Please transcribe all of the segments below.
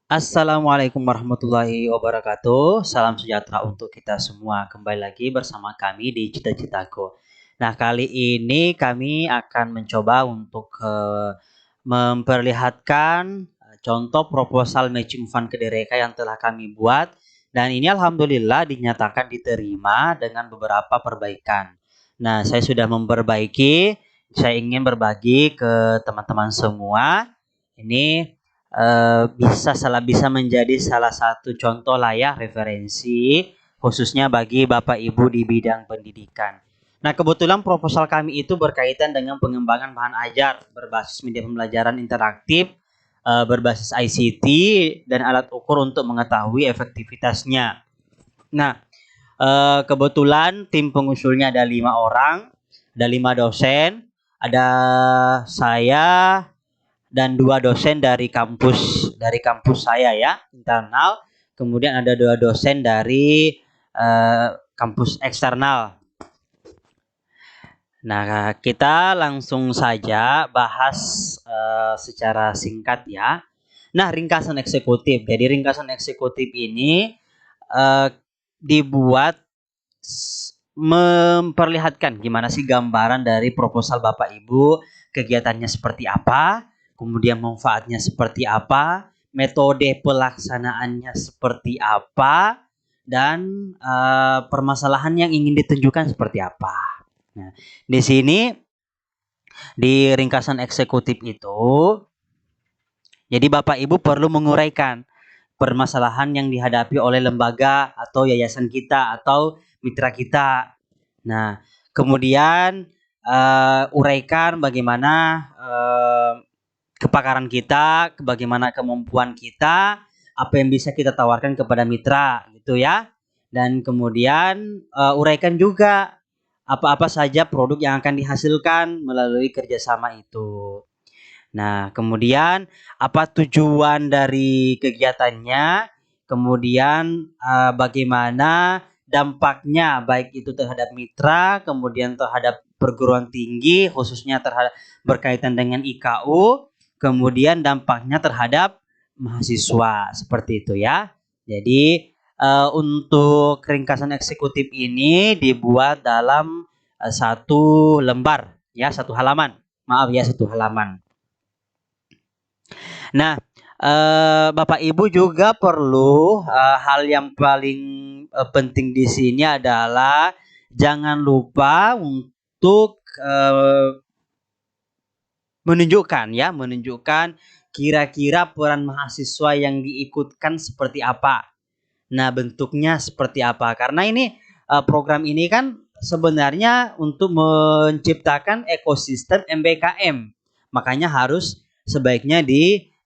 Assalamualaikum warahmatullahi wabarakatuh. Salam sejahtera untuk kita semua. Kembali lagi bersama kami di Cita-Citaku. Nah, kali ini kami akan mencoba untuk memperlihatkan contoh proposal matching fund Kedereka yang telah kami buat. Dan ini alhamdulillah dinyatakan diterima dengan beberapa perbaikan. Nah, saya sudah memperbaiki. Saya ingin berbagi ke teman-teman semua. Ini bisa menjadi salah satu contoh lah ya referensi khususnya bagi Bapak Ibu di bidang pendidikan. Nah, kebetulan proposal kami itu berkaitan dengan pengembangan bahan ajar berbasis media pembelajaran interaktif, berbasis ICT dan alat ukur untuk mengetahui efektivitasnya. Nah, kebetulan tim pengusulnya ada 5 orang, ada 5 dosen, ada saya dan 2 dosen dari kampus saya ya, internal. Kemudian ada 2 dosen dari kampus eksternal. Nah, kita langsung saja bahas secara singkat ya. Nah, ringkasan eksekutif. Jadi ringkasan eksekutif ini dibuat memperlihatkan gimana sih gambaran dari proposal Bapak Ibu, kegiatannya seperti apa, kemudian manfaatnya seperti apa, metode pelaksanaannya seperti apa, dan permasalahan yang ingin ditunjukkan seperti apa. Nah, di sini di ringkasan eksekutif itu, jadi Bapak Ibu perlu menguraikan permasalahan yang dihadapi oleh lembaga atau yayasan kita atau mitra kita. Nah, kemudian uraikan bagaimana kepakaran kita, bagaimana kemampuan kita, apa yang bisa kita tawarkan kepada mitra, gitu ya. Dan kemudian uraikan juga apa-apa saja produk yang akan dihasilkan melalui kerjasama itu. Nah, kemudian apa tujuan dari kegiatannya, kemudian bagaimana dampaknya baik itu terhadap mitra, kemudian terhadap perguruan tinggi, khususnya terhadap berkaitan dengan IKU, kemudian dampaknya terhadap mahasiswa, seperti itu ya. Jadi untuk ringkasan eksekutif ini dibuat dalam satu lembar, ya, satu halaman. Maaf ya, satu halaman. Nah, Bapak Ibu juga perlu hal yang paling penting di sini adalah jangan lupa untuk menunjukkan kira-kira peran mahasiswa yang diikutkan seperti apa. Nah, bentuknya seperti apa? Karena ini program ini kan sebenarnya untuk menciptakan ekosistem MBKM. Makanya harus sebaiknya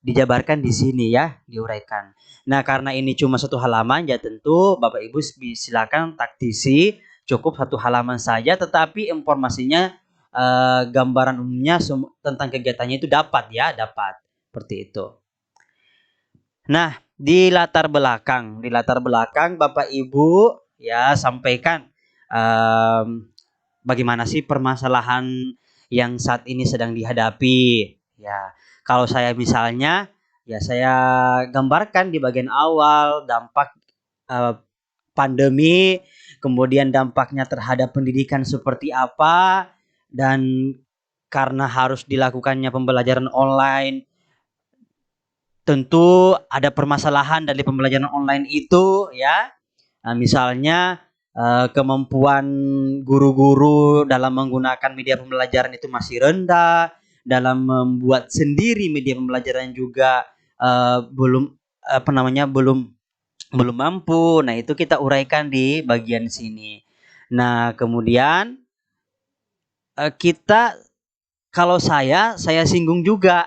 dijabarkan di sini ya, diuraikan. Nah, karena ini cuma satu halaman, ya tentu Bapak Ibu silakan taktisi cukup satu halaman saja, tetapi informasinya gambaran umumnya tentang kegiatannya itu dapat seperti itu. Nah, di latar belakang Bapak Ibu ya sampaikan bagaimana sih permasalahan yang saat ini sedang dihadapi. Ya, kalau saya misalnya ya saya gambarkan di bagian awal dampak pandemi, kemudian dampaknya terhadap pendidikan seperti apa, dan karena harus dilakukannya pembelajaran online, tentu ada permasalahan dari pembelajaran online itu ya. Nah, misalnya kemampuan guru-guru dalam menggunakan media pembelajaran itu masih rendah, dalam membuat sendiri media pembelajaran juga belum mampu. Nah, itu kita uraikan di bagian sini. Nah, kemudian kita kalau saya singgung juga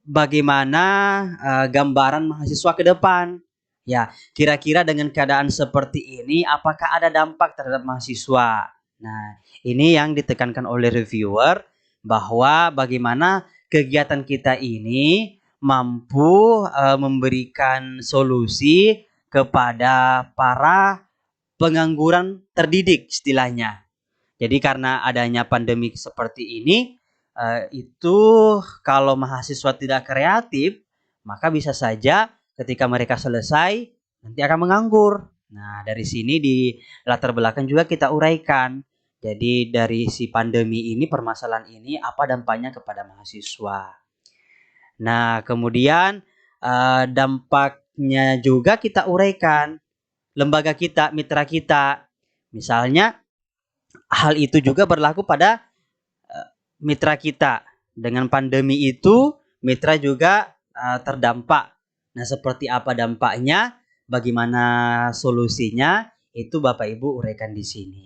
bagaimana gambaran mahasiswa ke depan. Ya, kira-kira dengan keadaan seperti ini, apakah ada dampak terhadap mahasiswa? Nah, ini yang ditekankan oleh reviewer bahwa bagaimana kegiatan kita ini mampu memberikan solusi kepada para pengangguran terdidik istilahnya. Jadi karena adanya pandemi seperti ini, itu kalau mahasiswa tidak kreatif, maka bisa saja ketika mereka selesai nanti akan menganggur. Nah, dari sini di latar belakang juga kita uraikan. Jadi dari si pandemi ini, permasalahan ini apa dampaknya kepada mahasiswa. Nah, kemudian dampaknya juga kita uraikan. Lembaga kita, mitra kita. Misalnya hal itu juga berlaku pada mitra kita. Dengan pandemi itu, mitra juga terdampak. Nah, seperti apa dampaknya, bagaimana solusinya, itu Bapak Ibu uraikan di sini.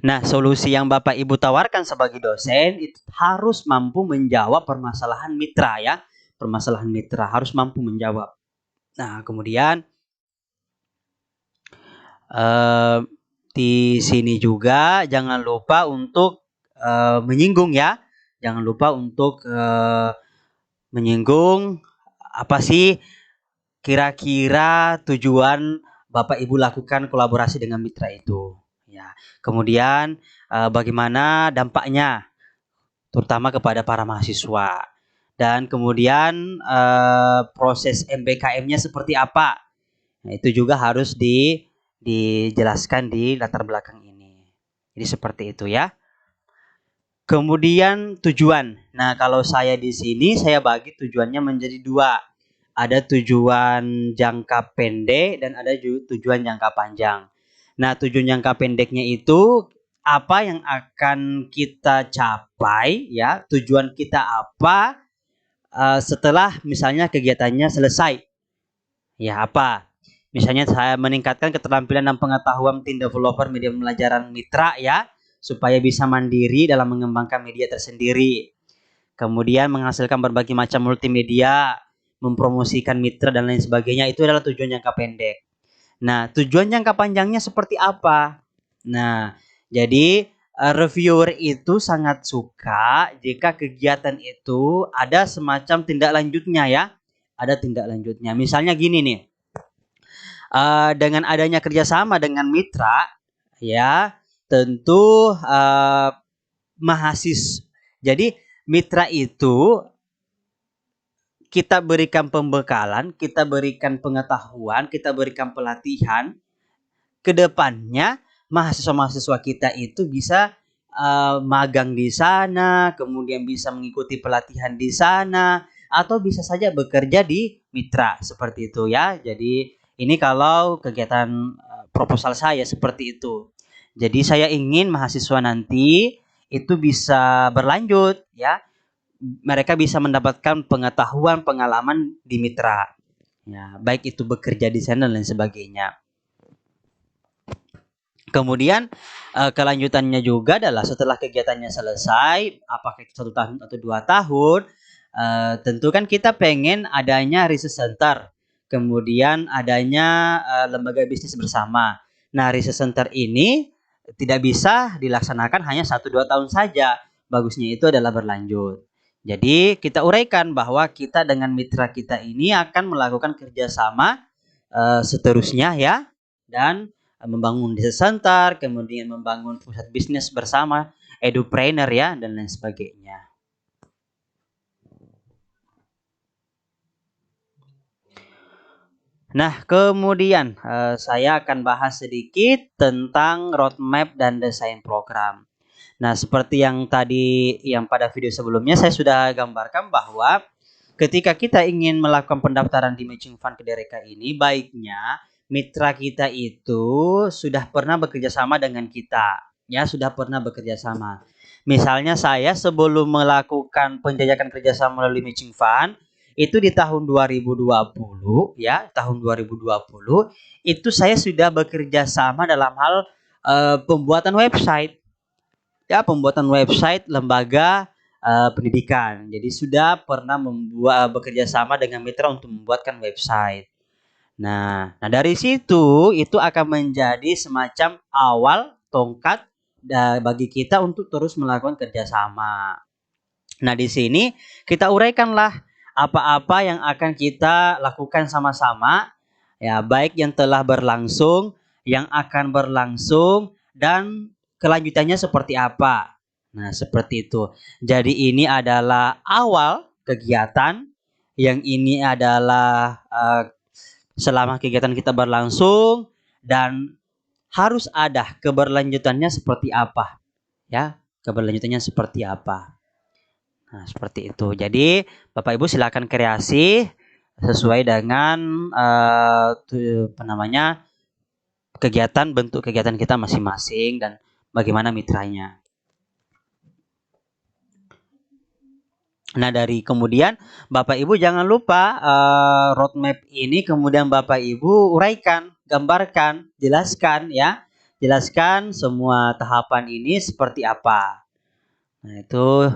Nah, solusi yang Bapak Ibu tawarkan sebagai dosen itu harus mampu menjawab permasalahan mitra ya. Permasalahan mitra harus mampu menjawab. Nah, kemudian di sini juga jangan lupa untuk menyinggung ya. Jangan lupa untuk menyinggung apa sih kira-kira tujuan Bapak Ibu lakukan kolaborasi dengan mitra itu. Ya. Kemudian bagaimana dampaknya terutama kepada para mahasiswa. Dan kemudian proses MBKM-nya seperti apa. Nah, itu juga harus dijelaskan di latar belakang ini. Jadi seperti itu ya. Kemudian tujuan. Nah, kalau saya di sini saya bagi tujuannya menjadi dua. Ada tujuan jangka pendek dan ada tujuan jangka panjang. Nah, tujuan jangka pendeknya itu apa yang akan kita capai ya, tujuan kita apa setelah misalnya kegiatannya selesai. Ya, apa? Misalnya saya meningkatkan keterampilan dan pengetahuan tim developer media pembelajaran mitra ya, supaya bisa mandiri dalam mengembangkan media tersendiri. Kemudian menghasilkan berbagai macam multimedia, mempromosikan mitra dan lain sebagainya, itu adalah tujuan jangka pendek. Nah, tujuan jangka panjangnya seperti apa? Nah, jadi reviewer itu sangat suka jika kegiatan itu ada semacam tindak lanjutnya ya. Ada tindak lanjutnya. Misalnya gini nih. Dengan adanya kerjasama dengan mitra, ya tentu mahasiswa. Jadi mitra itu kita berikan pembekalan, kita berikan pengetahuan, kita berikan pelatihan. Kedepannya mahasiswa-mahasiswa kita itu bisa magang di sana, kemudian bisa mengikuti pelatihan di sana, atau bisa saja bekerja di mitra seperti itu ya. Jadi ini kalau kegiatan proposal saya seperti itu. Jadi saya ingin mahasiswa nanti itu bisa berlanjut ya. Mereka bisa mendapatkan pengetahuan, pengalaman di mitra. Ya, baik itu bekerja di sana dan lain sebagainya. Kemudian kelanjutannya juga adalah setelah kegiatannya selesai, apakah itu 1 tahun atau 2 tahun, tentu kan kita pengen adanya research center, kemudian adanya lembaga bisnis bersama. Nah, research center ini tidak bisa dilaksanakan hanya 1-2 tahun saja. Bagusnya itu adalah berlanjut. Jadi kita uraikan bahwa kita dengan mitra kita ini akan melakukan kerjasama seterusnya ya, dan membangun research center, kemudian membangun pusat bisnis bersama, edupreneur ya, dan lain sebagainya. Nah, kemudian saya akan bahas sedikit tentang roadmap dan desain program. Nah, seperti yang tadi, yang pada video sebelumnya saya sudah gambarkan bahwa ketika kita ingin melakukan pendaftaran di Matching Fund Kedereka ini, baiknya mitra kita itu sudah pernah bekerja sama dengan kita. Ya, sudah pernah bekerja sama. Misalnya saya sebelum melakukan penjajakan kerjasama melalui Matching Fund, itu di tahun 2020 ya, tahun 2020 itu saya sudah bekerja sama dalam hal pembuatan website. Ya, pembuatan website lembaga pendidikan. Jadi sudah pernah bekerja sama dengan mitra untuk membuatkan website. Nah dari situ itu akan menjadi semacam awal tongkat bagi kita untuk terus melakukan kerjasama. Nah, di sini kita uraikanlah apa-apa yang akan kita lakukan sama-sama, ya, baik yang telah berlangsung, yang akan berlangsung, dan kelanjutannya seperti apa. Nah, seperti itu. Jadi ini adalah awal kegiatan, yang ini adalah selama kegiatan kita berlangsung, dan harus ada keberlanjutannya seperti apa, ya. Keberlanjutannya seperti apa. Nah, seperti itu. Jadi, Bapak Ibu silakan kreasi sesuai dengan kegiatan, bentuk kegiatan kita masing-masing dan bagaimana mitranya. Nah, dari kemudian Bapak Ibu jangan lupa roadmap ini kemudian Bapak Ibu uraikan, gambarkan, jelaskan ya. Jelaskan semua tahapan ini seperti apa. Nah, itu.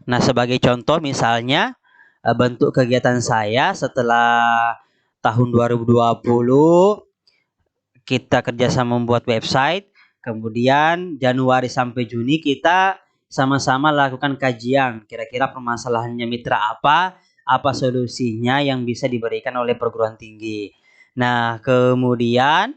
Nah, sebagai contoh misalnya bentuk kegiatan saya setelah tahun 2020 kita kerjasama membuat website, kemudian Januari sampai Juni kita sama-sama lakukan kajian, kira-kira permasalahannya mitra apa solusinya yang bisa diberikan oleh perguruan tinggi. Nah, kemudian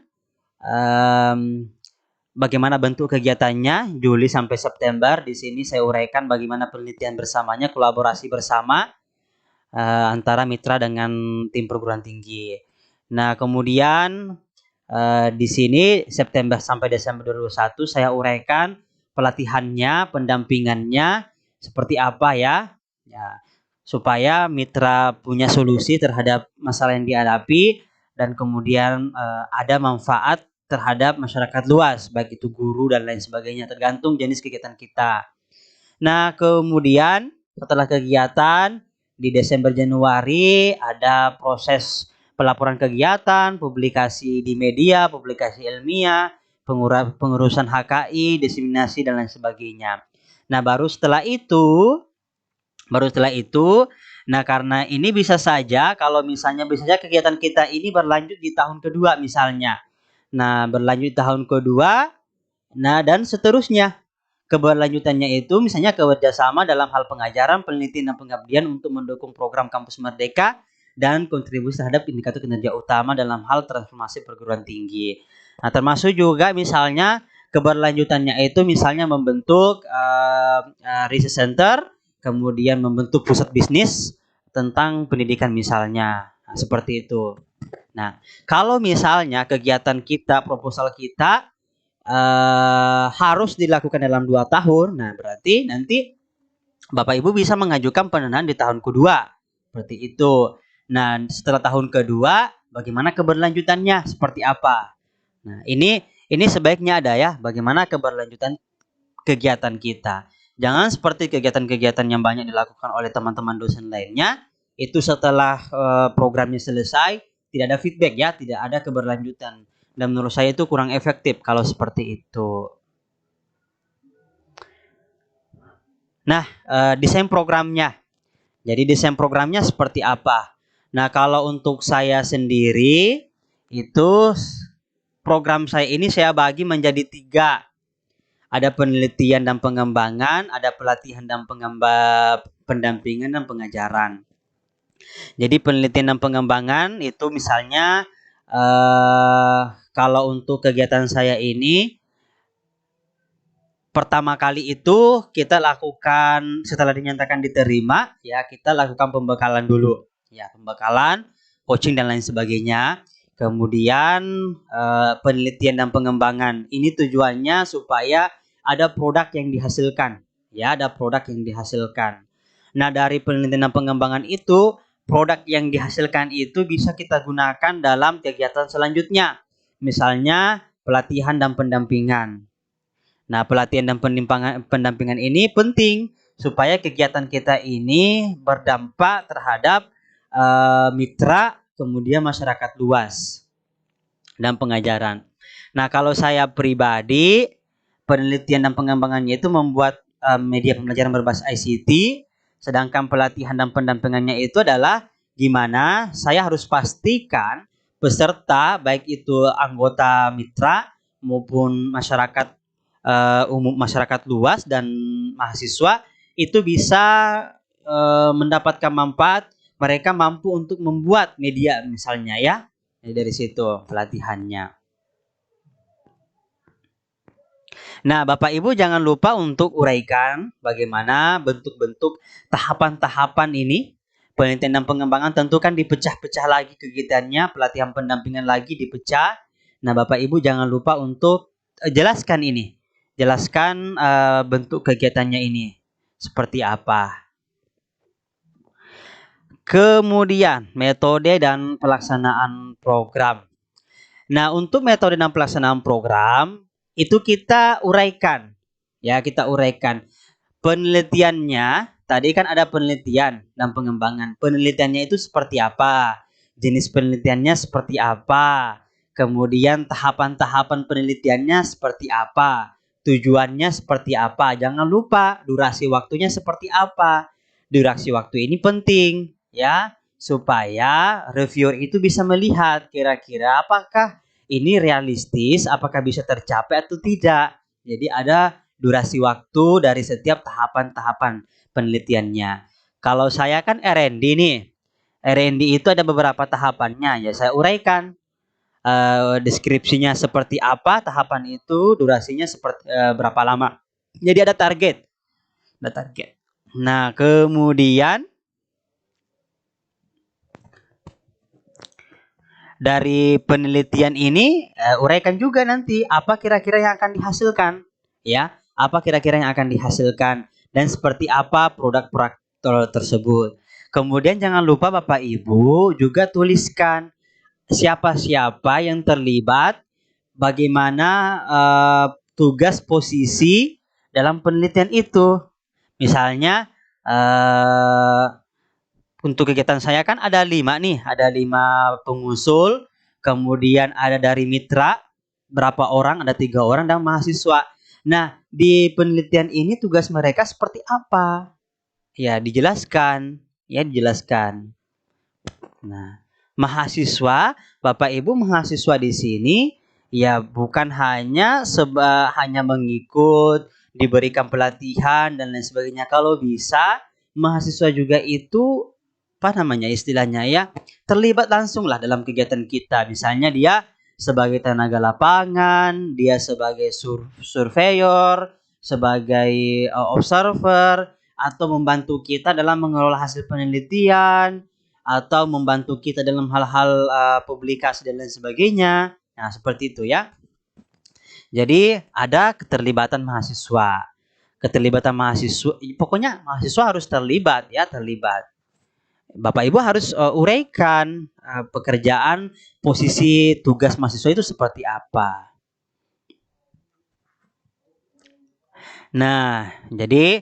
bagaimana bentuk kegiatannya Juli sampai September. Di sini saya uraikan bagaimana penelitian bersamanya, kolaborasi bersama antara mitra dengan tim perguruan tinggi. Nah, kemudian di sini September sampai Desember 2021 saya uraikan pelatihannya, pendampingannya seperti apa ya. Ya, supaya mitra punya solusi terhadap masalah yang dihadapi dan kemudian ada manfaat terhadap masyarakat luas, baik itu guru dan lain sebagainya, tergantung jenis kegiatan kita. Nah, kemudian setelah kegiatan di Desember Januari ada proses pelaporan kegiatan, publikasi di media, publikasi ilmiah, pengurusan HKI, diseminasi dan lain sebagainya. Nah, baru setelah itu, nah karena ini bisa saja kalau misalnya kegiatan kita ini berlanjut di tahun kedua misalnya. Nah, berlanjut di tahun kedua, nah dan seterusnya. Keberlanjutannya itu misalnya kerjasama dalam hal pengajaran, penelitian, dan pengabdian untuk mendukung program Kampus Merdeka dan kontribusi terhadap indikator kinerja utama dalam hal transformasi perguruan tinggi. Nah, termasuk juga misalnya keberlanjutannya itu misalnya membentuk research center, kemudian membentuk pusat bisnis tentang pendidikan misalnya. Nah, seperti itu. Nah, kalau misalnya kegiatan kita, proposal kita harus dilakukan dalam 2 tahun. Nah, berarti nanti Bapak Ibu bisa mengajukan pendanaan di tahun kedua. Seperti itu. Nah, setelah tahun kedua, bagaimana keberlanjutannya? Seperti apa? Nah, ini sebaiknya ada ya, bagaimana keberlanjutan kegiatan kita. Jangan seperti kegiatan-kegiatan yang banyak dilakukan oleh teman-teman dosen lainnya, itu setelah programnya selesai, tidak ada feedback ya, tidak ada keberlanjutan. Dan menurut saya itu kurang efektif kalau seperti itu. Nah, desain programnya. Jadi desain programnya seperti apa? Nah, kalau untuk saya sendiri, itu program saya ini saya bagi menjadi 3. Ada penelitian dan pengembangan, ada pelatihan dan pendampingan dan pengajaran. Jadi penelitian dan pengembangan itu misalnya kalau untuk kegiatan saya ini pertama kali itu kita lakukan setelah dinyatakan diterima ya, kita lakukan pembekalan dulu ya, pembekalan, coaching dan lain sebagainya. Kemudian penelitian dan pengembangan ini tujuannya supaya ada produk yang dihasilkan ya, ada produk yang dihasilkan. Nah, dari penelitian dan pengembangan itu, produk yang dihasilkan itu bisa kita gunakan dalam kegiatan selanjutnya. Misalnya pelatihan dan pendampingan. Nah, pelatihan dan pendampingan ini penting supaya kegiatan kita ini berdampak terhadap mitra, kemudian masyarakat luas dan pengajaran. Nah, kalau saya pribadi, penelitian dan pengembangannya itu membuat media pembelajaran berbasis ICT, sedangkan pelatihan dan pendampingannya itu adalah gimana saya harus pastikan peserta, baik itu anggota mitra maupun masyarakat umum, masyarakat luas dan mahasiswa itu bisa mendapatkan manfaat, mereka mampu untuk membuat media misalnya ya. Jadi dari situ pelatihannya. Nah, Bapak Ibu jangan lupa untuk uraikan bagaimana bentuk-bentuk tahapan-tahapan ini. Penelitian dan pengembangan tentu kan dipecah-pecah lagi kegiatannya, pelatihan pendampingan lagi dipecah. Nah, Bapak Ibu jangan lupa untuk jelaskan ini. Jelaskan bentuk kegiatannya ini seperti apa. Kemudian, metode dan pelaksanaan program. Nah, untuk metode dan pelaksanaan program itu kita uraikan. Ya, kita uraikan. Penelitiannya, tadi kan ada penelitian dan pengembangan. Penelitiannya itu seperti apa? Jenis penelitiannya seperti apa? Kemudian tahapan-tahapan penelitiannya seperti apa? Tujuannya seperti apa? Jangan lupa durasi waktunya seperti apa. Durasi waktu ini penting ya, supaya reviewer itu bisa melihat kira-kira apakah ini realistis, apakah bisa tercapai atau tidak. Jadi ada durasi waktu dari setiap tahapan-tahapan penelitiannya. Kalau saya kan R&D nih. R&D itu ada beberapa tahapannya. Ya saya uraikan deskripsinya seperti apa, tahapan itu, durasinya seperti berapa lama. Jadi ada target. Ada target. Nah, kemudian dari penelitian ini uraikan juga nanti apa kira-kira yang akan dihasilkan, ya. Apa kira-kira yang akan dihasilkan dan seperti apa produk-produk tersebut. Kemudian jangan lupa Bapak Ibu juga tuliskan siapa-siapa yang terlibat, bagaimana tugas posisi dalam penelitian itu. Misalnya untuk kegiatan saya kan ada 5 nih, ada 5 pengusul, kemudian ada dari mitra, berapa orang, ada 3 orang, dan mahasiswa. Nah, di penelitian ini tugas mereka seperti apa? Ya, dijelaskan. Ya, dijelaskan. Nah, mahasiswa, Bapak Ibu mahasiswa di sini, ya bukan hanya hanya mengikut, diberikan pelatihan, dan lain sebagainya. Kalau bisa, mahasiswa juga itu apa namanya istilahnya ya, terlibat langsung lah dalam kegiatan kita. Misalnya dia sebagai tenaga lapangan, dia sebagai surveyor, sebagai observer, atau membantu kita dalam mengelola hasil penelitian, atau membantu kita dalam hal-hal publikasi dan lain sebagainya. Nah, seperti itu ya. Jadi ada keterlibatan mahasiswa. Keterlibatan mahasiswa, pokoknya mahasiswa harus terlibat ya, terlibat. Bapak Ibu harus uraikan pekerjaan, posisi, tugas mahasiswa itu seperti apa. Nah, jadi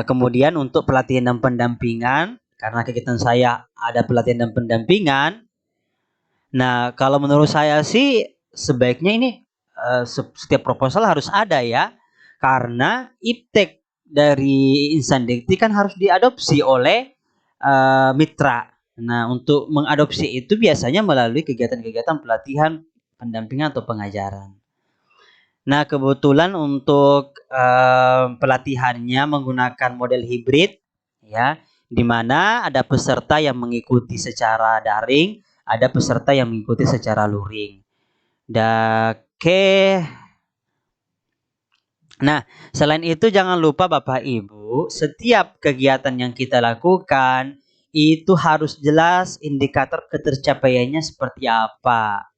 kemudian untuk pelatihan dan pendampingan, karena kegiatan saya ada pelatihan dan pendampingan. Nah, kalau menurut saya sih sebaiknya ini setiap proposal harus ada ya, karena iptek dari insan dikti kan harus diadopsi oleh mitra. Nah, untuk mengadopsi itu biasanya melalui kegiatan-kegiatan pelatihan, pendampingan atau pengajaran. Nah, kebetulan untuk pelatihannya menggunakan model hibrid, ya, di mana ada peserta yang mengikuti secara daring, ada peserta yang mengikuti secara luring. Nah, selain itu jangan lupa Bapak Ibu, setiap kegiatan yang kita lakukan itu harus jelas indikator ketercapaiannya seperti apa.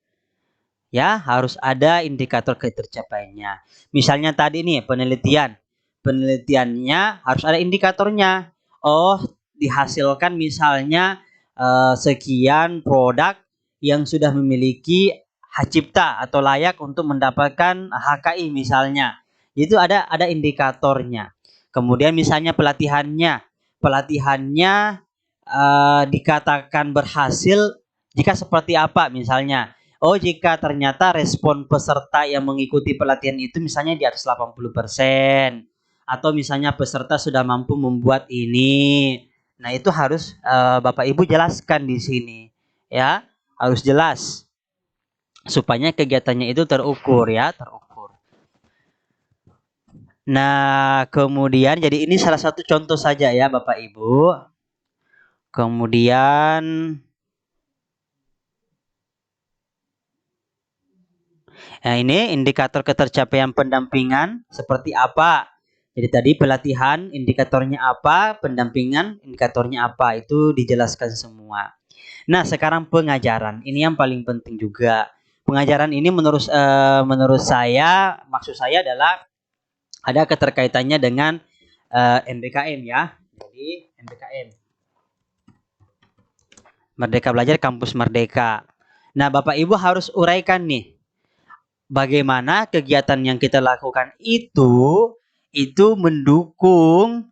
Ya, harus ada indikator ketercapaiannya. Misalnya tadi nih penelitian. Penelitiannya harus ada indikatornya. Oh, dihasilkan misalnya sekian produk yang sudah memiliki hak cipta atau layak untuk mendapatkan HKI misalnya. Itu ada indikatornya. Kemudian misalnya pelatihannya dikatakan berhasil jika seperti apa misalnya. Oh, jika ternyata respon peserta yang mengikuti pelatihan itu misalnya di atas 80%, atau misalnya peserta sudah mampu membuat ini. Nah, itu harus Bapak Ibu jelaskan di sini ya, harus jelas supaya kegiatannya itu terukur ya, terukur. Nah, kemudian jadi ini salah satu contoh saja ya Bapak Ibu. Kemudian Nah, ini indikator ketercapaian pendampingan seperti apa? Jadi tadi pelatihan indikatornya apa, pendampingan indikatornya apa, itu dijelaskan semua. Nah, sekarang pengajaran. Ini yang paling penting juga. Pengajaran ini menurut saya, maksud saya adalah ada keterkaitannya dengan MBKM ya. Jadi MBKM, Merdeka Belajar Kampus Merdeka. Nah, Bapak Ibu harus uraikan nih, bagaimana kegiatan yang kita lakukan itu mendukung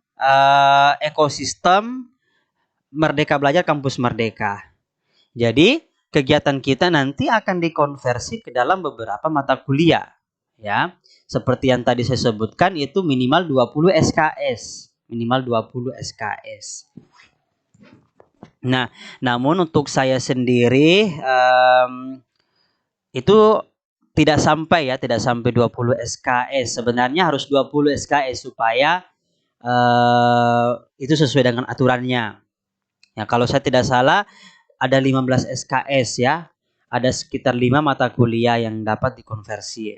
ekosistem Merdeka Belajar Kampus Merdeka. Jadi, kegiatan kita nanti akan dikonversi ke dalam beberapa mata kuliah. Ya, seperti yang tadi saya sebutkan, itu minimal 20 SKS. Minimal 20 SKS. Nah, namun untuk saya sendiri itu tidak sampai 20 SKS. Sebenarnya harus 20 SKS supaya itu sesuai dengan aturannya. Ya, kalau saya tidak salah ada 15 SKS ya. Ada sekitar 5 mata kuliah yang dapat dikonversi.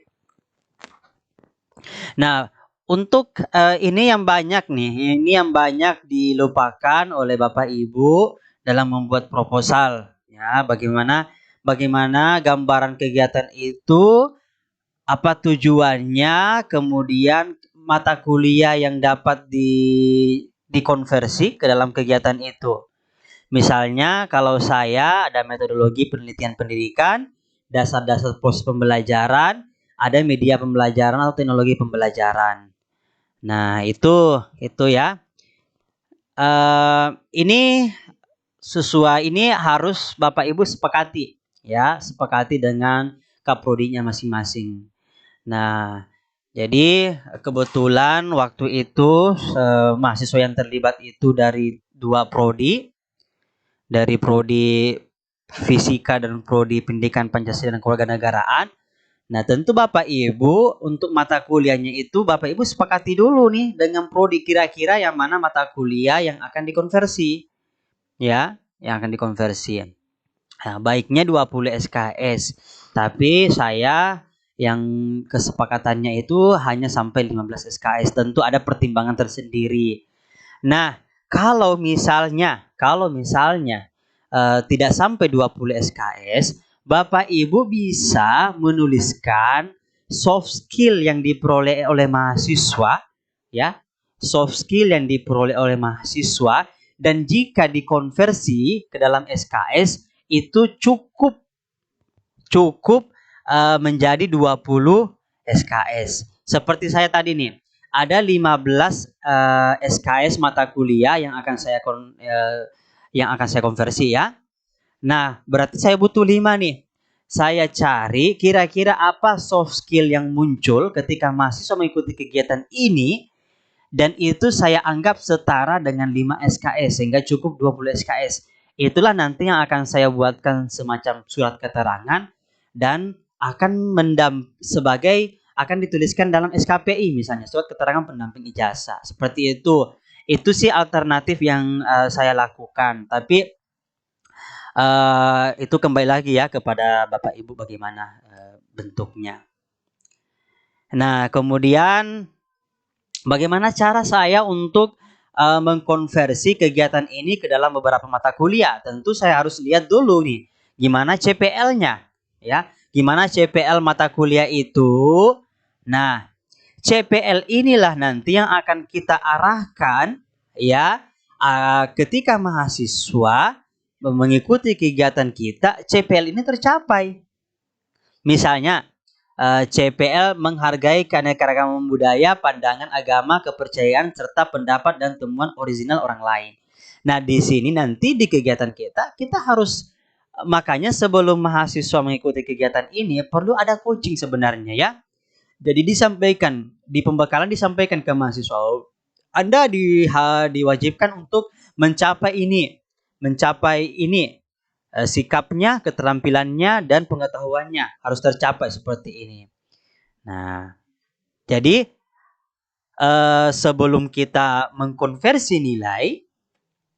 Nah, untuk ini yang banyak nih, ini yang banyak dilupakan oleh Bapak Ibu dalam membuat proposal. Ya, bagaimana gambaran kegiatan itu, apa tujuannya, kemudian mata kuliah yang dapat dikonversi ke dalam kegiatan itu. Misalnya kalau saya ada metodologi penelitian pendidikan, dasar-dasar proses pembelajaran, ada media pembelajaran atau teknologi pembelajaran. Nah, itu ya. Ini sesuai, ini harus Bapak Ibu sepakati ya, sepakati dengan kaprodinya masing-masing. Nah, jadi kebetulan waktu itu mahasiswa yang terlibat itu dari 2 prodi, dari prodi Fisika dan prodi Pendidikan Pancasila dan Kewarganegaraan. Nah, tentu Bapak Ibu untuk mata kuliahnya itu Bapak Ibu sepakati dulu nih dengan prodi, kira-kira yang mana mata kuliah yang akan dikonversi. Ya, yang akan dikonversi. Nah, baiknya 20 SKS. Tapi saya yang kesepakatannya itu hanya sampai 15 SKS. Tentu ada pertimbangan tersendiri. Nah, kalau misalnya tidak sampai 20 SKS, Bapak Ibu bisa menuliskan soft skill yang diperoleh oleh mahasiswa, ya, soft skill yang diperoleh oleh mahasiswa, dan jika dikonversi ke dalam SKS itu cukup menjadi 20 SKS. Seperti saya tadi nih, ada 15 SKS mata kuliah yang akan saya konversi ya. Nah, berarti saya butuh 5 nih. Saya cari kira-kira apa soft skill yang muncul ketika mahasiswa mengikuti kegiatan ini, dan itu saya anggap setara dengan 5 SKS sehingga cukup 20 SKS. Itulah nanti yang akan saya buatkan semacam surat keterangan dan akan dituliskan dalam SKPI, misalnya surat keterangan pendamping ijazah. Seperti itu. Itu sih alternatif yang saya lakukan. Tapi itu kembali lagi ya kepada Bapak Ibu bagaimana bentuknya. Nah, kemudian bagaimana cara saya untuk mengkonversi kegiatan ini ke dalam beberapa mata kuliah? Tentu saya harus lihat dulu nih, gimana CPL-nya, ya. Gimana CPL mata kuliah itu? Nah, CPL inilah nanti yang akan kita arahkan, ya, ketika mahasiswa mengikuti kegiatan kita, CPL ini tercapai. Misalnya, CPL menghargai keanekaragaman budaya, pandangan agama, kepercayaan, serta pendapat dan temuan orisinal orang lain. Nah, di sini nanti di kegiatan kita harus, makanya sebelum mahasiswa mengikuti kegiatan ini perlu ada coaching sebenarnya ya. Jadi di pembekalan disampaikan ke mahasiswa, Anda diwajibkan untuk mencapai ini, sikapnya, keterampilannya, dan pengetahuannya harus tercapai seperti ini. Nah, jadi sebelum kita mengkonversi nilai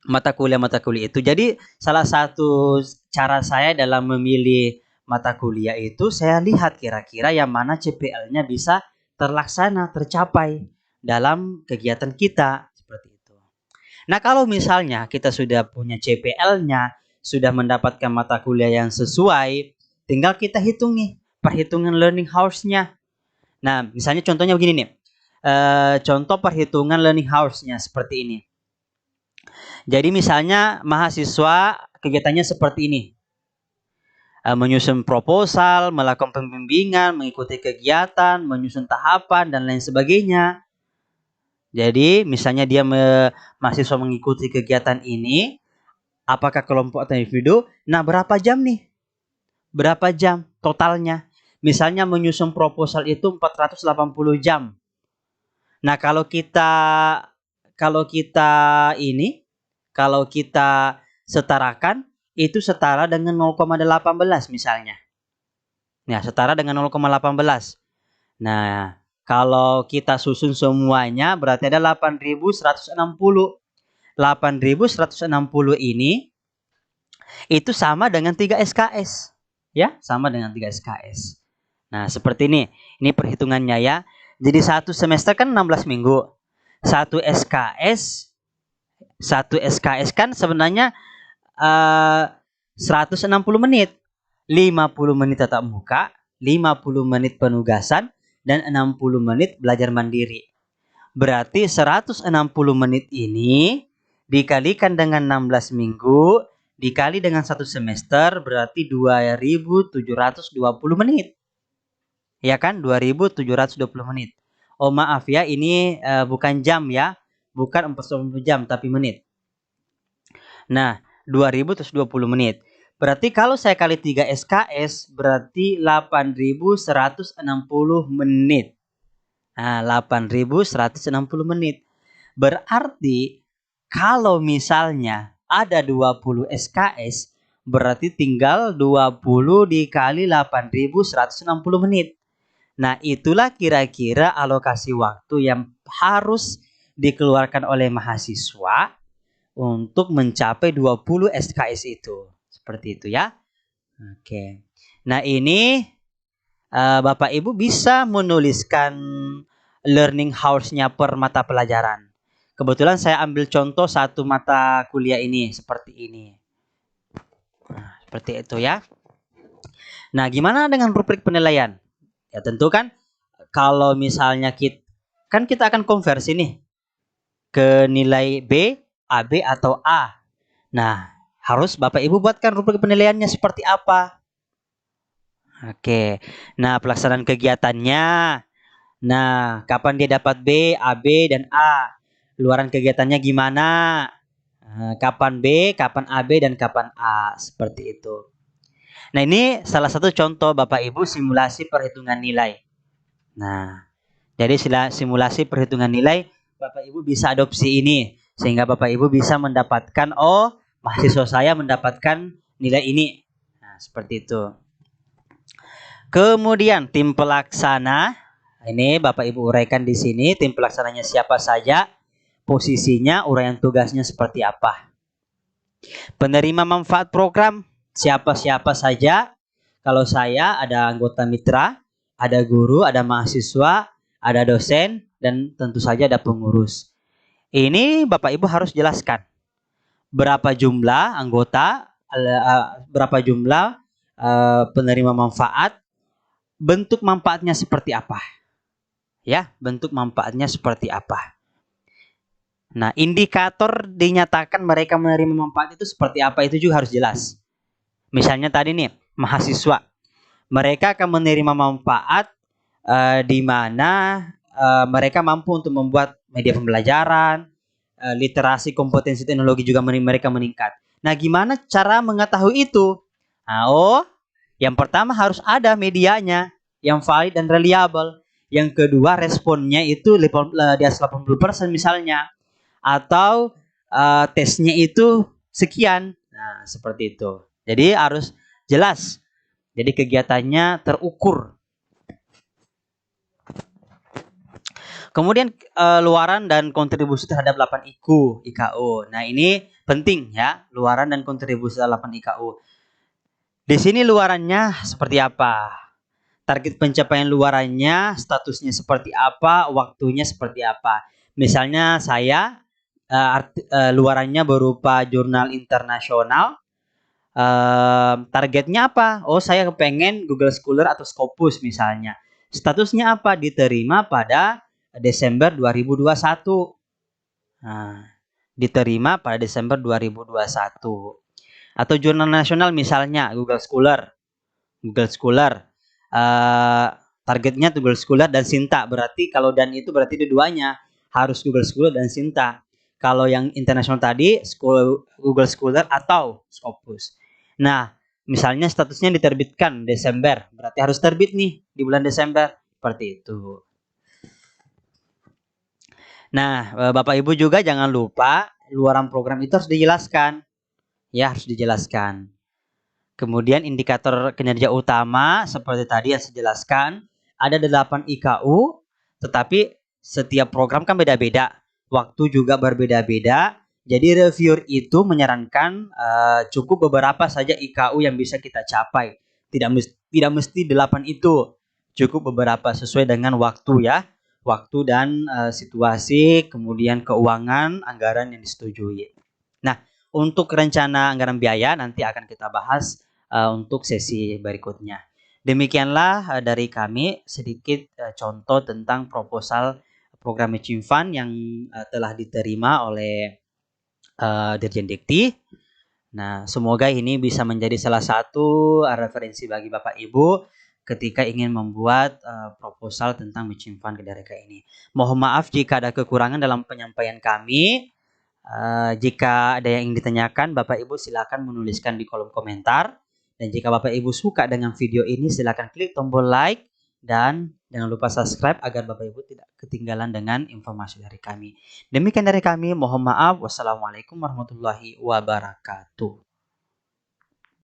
mata kuliah itu, jadi salah satu cara saya dalam memilih mata kuliah itu saya lihat kira-kira yang mana CPL-nya bisa terlaksana, tercapai dalam kegiatan kita. Seperti itu. Nah, kalau misalnya kita sudah punya CPL-nya, sudah mendapatkan mata kuliah yang sesuai, tinggal kita hitung nih, perhitungan learning hours-nya. Nah, misalnya contohnya begini nih. Contoh perhitungan learning hours-nya seperti ini. Jadi misalnya mahasiswa kegiatannya seperti ini. Menyusun proposal, melakukan pembimbingan, mengikuti kegiatan, menyusun tahapan, dan lain sebagainya. Jadi misalnya dia mahasiswa mengikuti kegiatan ini, apakah kelompok atau individu? Nah, berapa jam nih? Berapa jam totalnya? Misalnya menyusun proposal itu 480 jam. Nah, kalau kita setarakan itu setara dengan 0,18 misalnya. Nah, setara dengan 0,18. Nah, kalau kita susun semuanya berarti ada 8.160. 8.160 ini itu sama dengan 3 SKS. Ya, sama dengan 3 SKS. Nah, seperti ini. Ini perhitungannya ya. Jadi satu semester kan 16 minggu. Satu SKS kan sebenarnya 160 menit. 50 menit tatap muka, 50 menit penugasan, dan 60 menit belajar mandiri. Berarti 160 menit ini dikalikan dengan 16 minggu, dikali dengan 1 semester, berarti 2.720 menit. Ya kan? 2.720 menit. Oh maaf ya, ini bukan jam ya. Bukan 40 jam, tapi menit. Nah, 2.720 menit. Berarti kalau saya kali 3 SKS, berarti 8.160 menit. Nah, 8.160 menit. Berarti kalau misalnya ada 20 SKS, berarti tinggal 20 dikali 8.160 menit. Nah, itulah kira-kira alokasi waktu yang harus dikeluarkan oleh mahasiswa untuk mencapai 20 SKS itu. Seperti itu ya. Oke. Nah, ini Bapak Ibu bisa menuliskan learning hours-nya per mata pelajaran. Kebetulan saya ambil contoh satu mata kuliah ini seperti ini. Nah, seperti itu ya. Nah, gimana dengan rubrik penilaian? Ya tentu kan kalau misalnya kita akan konversi nih ke nilai B, AB atau A. Nah, harus Bapak Ibu buatkan rubrik penilaiannya seperti apa. Oke. Nah, pelaksanaan kegiatannya. Nah, kapan dia dapat B, AB, dan A? Luaran kegiatannya gimana? Kapan B, kapan AB, dan kapan A? Seperti itu. Nah, ini salah satu contoh Bapak Ibu simulasi perhitungan nilai. Nah, jadi simulasi perhitungan nilai Bapak Ibu bisa adopsi ini sehingga Bapak Ibu bisa mendapatkan mahasiswa saya mendapatkan nilai ini. Nah, seperti itu. Kemudian tim pelaksana ini Bapak Ibu uraikan di sini tim pelaksananya siapa saja, posisinya, uraian tugasnya seperti apa. Penerima manfaat program siapa-siapa saja. Kalau saya ada anggota mitra, ada guru, ada mahasiswa, ada dosen, dan tentu saja ada pengurus. Ini Bapak Ibu harus jelaskan berapa jumlah anggota, berapa jumlah penerima manfaat, bentuk manfaatnya seperti apa. Ya, bentuk manfaatnya seperti apa. Nah, indikator dinyatakan mereka menerima manfaat itu seperti apa itu juga harus jelas. Misalnya tadi nih, mahasiswa. Mereka akan menerima manfaat di mana mereka mampu untuk membuat media pembelajaran, literasi kompetensi teknologi juga mereka meningkat. Nah, gimana cara mengetahui itu? Nah, yang pertama harus ada medianya yang valid dan reliable. Yang kedua, responnya itu di atas 80% misalnya. Atau tesnya itu sekian. Nah, seperti itu. Jadi harus jelas. Jadi kegiatannya terukur. Kemudian luaran dan kontribusi terhadap 8 IKU. Nah, ini penting ya, luaran dan kontribusi terhadap 8 IKU. Di sini luarannya seperti apa? Target pencapaian luarannya, statusnya seperti apa, waktunya seperti apa. Misalnya saya luarannya berupa jurnal internasional. Targetnya apa? Oh, saya kepengen Google Scholar atau Scopus misalnya. Statusnya apa? Diterima pada Desember 2021. Nah, diterima pada Desember 2021. Atau jurnal nasional misalnya Google Scholar. Google Scholar. Uh, Targetnya Google Scholar dan Sinta. Berarti kalau dan itu berarti dua-duanya harus Google Scholar dan Sinta. Kalau yang internasional tadi Google Scholar atau Scopus. Nah, misalnya statusnya diterbitkan Desember, berarti harus terbit nih di bulan Desember. Seperti itu. Nah, Bapak Ibu juga jangan lupa luaran program itu harus dijelaskan. Ya, harus dijelaskan. Kemudian indikator kinerja utama seperti tadi yang saya jelaskan, ada 8 IKU, tetapi setiap program kan beda-beda. Waktu juga berbeda-beda. Jadi reviewer itu menyarankan cukup beberapa saja IKU yang bisa kita capai. Tidak mesti 8 itu. Cukup beberapa sesuai dengan waktu ya. Waktu dan situasi, kemudian keuangan, anggaran yang disetujui. Nah, untuk rencana anggaran biaya nanti akan kita bahas untuk sesi berikutnya. Demikianlah dari kami sedikit contoh tentang proposal program Matching Fund yang telah diterima oleh Dirjen Dikti. Nah, semoga ini bisa menjadi salah satu referensi bagi Bapak Ibu ketika ingin membuat proposal tentang Matching Fund Kedareka ini. Mohon maaf jika ada kekurangan dalam penyampaian kami. Jika ada yang ingin ditanyakan, Bapak Ibu silakan menuliskan di kolom komentar. Dan jika Bapak Ibu suka dengan video ini, silakan klik tombol like dan jangan lupa subscribe agar Bapak Ibu tidak ketinggalan dengan informasi dari kami. Demikian dari kami, mohon maaf. Wassalamualaikum warahmatullahi wabarakatuh.